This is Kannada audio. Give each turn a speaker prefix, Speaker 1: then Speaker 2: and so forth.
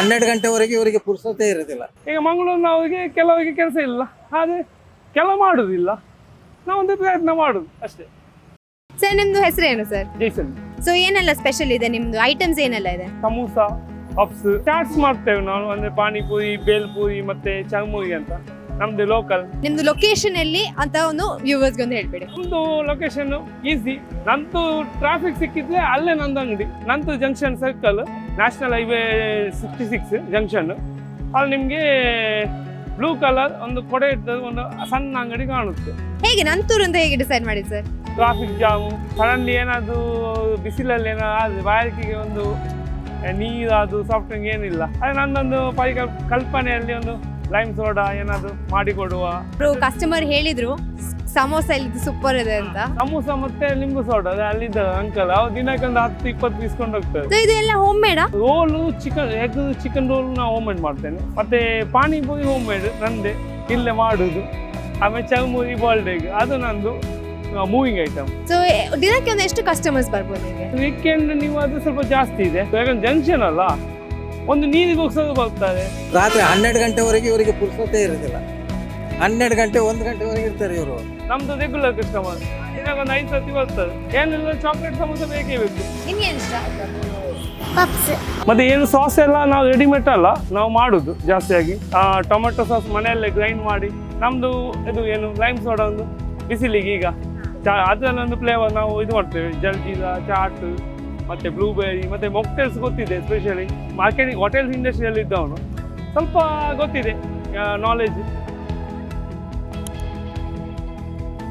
Speaker 1: 12 ಗಂಟೆವರೆಗೆ ಇವರಿಗೆ ಪುರ್ಸೊತ್ತೇ ಇರೋದಿಲ್ಲ.
Speaker 2: ಈಗ ಮಂಗಳೂರಿನವರಿಗೆ ಕೆಲವರಿಗೆ ಕೆಲಸ ಇಲ್ಲ, ಆದರೆ ಕೆಲವು ಮಾಡುವುದಿಲ್ಲ. ನಾವೊಂದು ಪ್ರಯತ್ನ ಮಾಡುದು ಅಷ್ಟೇ.
Speaker 3: ಸರ್ ನಿಮ್ದು ಹೆಸರೇನು ಸರ್?
Speaker 2: ಜೈಸನ್.
Speaker 3: ಸೊ ಏನೆಲ್ಲ ಸ್ಪೆಷಲ್ ಇದೆ ನಿಮ್ದು? ಐಟಮ್ಸ್ ಏನೆಲ್ಲ ಇದೆ?
Speaker 2: ಸಮೋಸ, ಪಪ್ಸ್, ಚಾಟ್ಸ್ ಮಾಡ್ತೇವೆ ನಾವು. ಅಂದ್ರೆ ಪಾನಿಪುರಿ, ಬೇಲ್ಪುರಿ ಮತ್ತೆ ಚರ್ಮುರಿ ಅಂತ ನಮ್ದು ಲೋಕಲ್.
Speaker 3: ನಿಮ್ದು ಲೊಕೇಶನ್ ಎಲ್ಲಿ ಅಂತ ಒಂದು ವ್ಯೂವರ್ಸ್ಗೆ ಒಂದು ಹೇಳ್ಬೇಡಿ.
Speaker 2: ನಮ್ದು ಲೊಕೇಶನ್ ಈಸಿ. ನಂದು ಟ್ರಾಫಿಕ್ ಸಿಕ್ಕಿದ್ರೆ ಅಲ್ಲೇ ನಂದು ಅಂಗಡಿ. ನಂದು junction circle, national highway 66 junction. ಅಲ್ಲಿ ನಿಮ್ಗೆ ಬ್ಲೂ ಕಲರ್ ಒಂದು ಕೊಡೆ ಇದ್ದದ್ದು ಒಂದು ಸಣ್ಣ ಅಂಗಡಿ ಕಾಣುತ್ತೆ.
Speaker 3: ಹೇಗೆ ನಂತೂರು ಅಂತ ಹೇಗೆ ಡಿಸೈಡ್ ಮಾಡಿದ್ ಸರ್?
Speaker 2: ಟ್ರಾಫಿಕ್ ಜಾಮು, ಸಡನ್ಲಿ ಏನಾದ್ರು ಬಿಸಿಲಲ್ಲಿ ಏನಾದ್ರು ಬಾಯಾರಿಕೆಗೆ ಒಂದು ನೀರಾದು ಸಾಫ್ಟ್ ಡ್ರಿಂಕ್ ಏನಿಲ್ಲ, ಅದೇ ನನ್ನೊಂದು ಕಲ್ಪನೆಯಲ್ಲಿ ಒಂದು ಲೈಮ್ ಸೋಡಾ ಏನಾದ್ರು ಮಾಡಿಕೊಡುವ.
Speaker 3: ಕಸ್ಟಮರ್ ಹೇಳಿದ್ರು ಸಮೋಸ ಇಲ್ಲಿ ಸೂಪರ್ ಇದೆ ಅಂತ.
Speaker 2: ಸಮೋಸ ಮತ್ತೆ ಲಿಂಬು ಸೋಡಾ ಅಲ್ಲಿದ್ದ ಅಂಕಲ್ ಅವ್ರು ದಿನಕ್ಕೆ ಒಂದು 10-20 ಪೀಸ್ಕೊಂಡು ಹೋಗ್ತಾರೆ.
Speaker 3: So ಇದು ಎಲ್ಲ ಹೋಮ್ ಮೇಡಾ?
Speaker 2: ರೋಲು ಚಿಕನ್ ರೋಲ್ ನಾವು ಹೋಮ್ ಮೇಡ್ ಮಾಡ್ತೇನೆ. ಮತ್ತೆ ಪಾನಿಪುರಿ ಹೋಮ್ ಮೇಡ್ ನಂದೇ ಇಲ್ಲೇ ಮಾಡುದು. ಆಮೇಲೆ ಚರ್ಮುರಿ, ಬಾಲ್ಡ್ ಎಗ್ ಅದು ನಂದು ಮೂವಿಂಗ್ ಐಟಮ್.
Speaker 3: ಸೊ ದಿನಕ್ಕೆ ಒಂದು ಎಷ್ಟು ಕಸ್ಟಮರ್ಸ್ ಬರ್ಬೋದು ನಿಮಗೆ?
Speaker 2: ವೀಕೆಂಡ್ ನೀವು ಅದು ಸ್ವಲ್ಪ ಜಾಸ್ತಿ ಇದೆ, ಯಾಕಂದ್ರೆ ಜಂಕ್ಷನ್ ಅಲ್ಲ, ಒಂದು ನೀರಿಗೆ ಹೋಗ್ಸೋದು ಬರ್ತಾರೆ.
Speaker 1: ರಾತ್ರಿ 12 ಗಂಟೆವರೆಗೆ ಇವರಿಗೆ ಪುರ್ಸೊತ್ತೇ ಇರೋದಿಲ್ಲ. 12 ಗಂಟೆ 1 ಗಂಟೆವರೆಗೆ ಇರ್ತಾರೆ ಇವರು.
Speaker 2: ನಮ್ದು ರೆಗ್ಯುಲರ್ ಕಸ್ಟಮರ್. ದಿನಾಗ ಒಂದು 5 ಸರ್ತಿ ಬರ್ತದೆ. ಏನಿಲ್ಲ ಚಾಕ್ಲೇಟ್ ಸಮೋಸ ಬೇಕೇ ಬೇಕು.
Speaker 3: ನಿಮ್ಗೆ ಏನು ಇಷ್ಟ?
Speaker 2: ಮತ್ತೆ ಏನು ಸಾಸ್ ಎಲ್ಲ ನಾವು ರೆಡಿಮೇಡ್ ಅಲ್ಲ, ನಾವು ಮಾಡುದು ಜಾಸ್ತಿಯಾಗಿ. ಟೊಮೆಟೊ ಸಾಸ್ ಮನೆಯಲ್ಲೇ ಗ್ರೈಂಡ್ ಮಾಡಿ. ನಮ್ದು ಇದು ಏನು ಲೈಮ್ ಸೋಡಾ ಒಂದು ಬಿಸಿಲಿಗೆ ಈಗ ಅದನ್ನೊಂದು ಫ್ಲೇವರ್ ನಾವು ಇದು ಮಾಡ್ತೇವೆ. ಜಲ್ಜೀರಾ, ಚಾಟ್ ಮತ್ತೆ ಬ್ಲೂಬೆರಿ ಮತ್ತೆ ಮೊಕ್ಟೇಲ್ಸ್ ಗೊತ್ತಿದೆ. ಎಸ್ಪೆಷಲಿ ಮಾರ್ಕೆಟಿಂಗ್ ಹೋಟೆಲ್ಸ್ ಇಂಡಸ್ಟ್ರಿಯಲ್ಲಿ ಇದ್ದವನು ಸ್ವಲ್ಪ ಗೊತ್ತಿದೆ ನಾಲೆಜ್.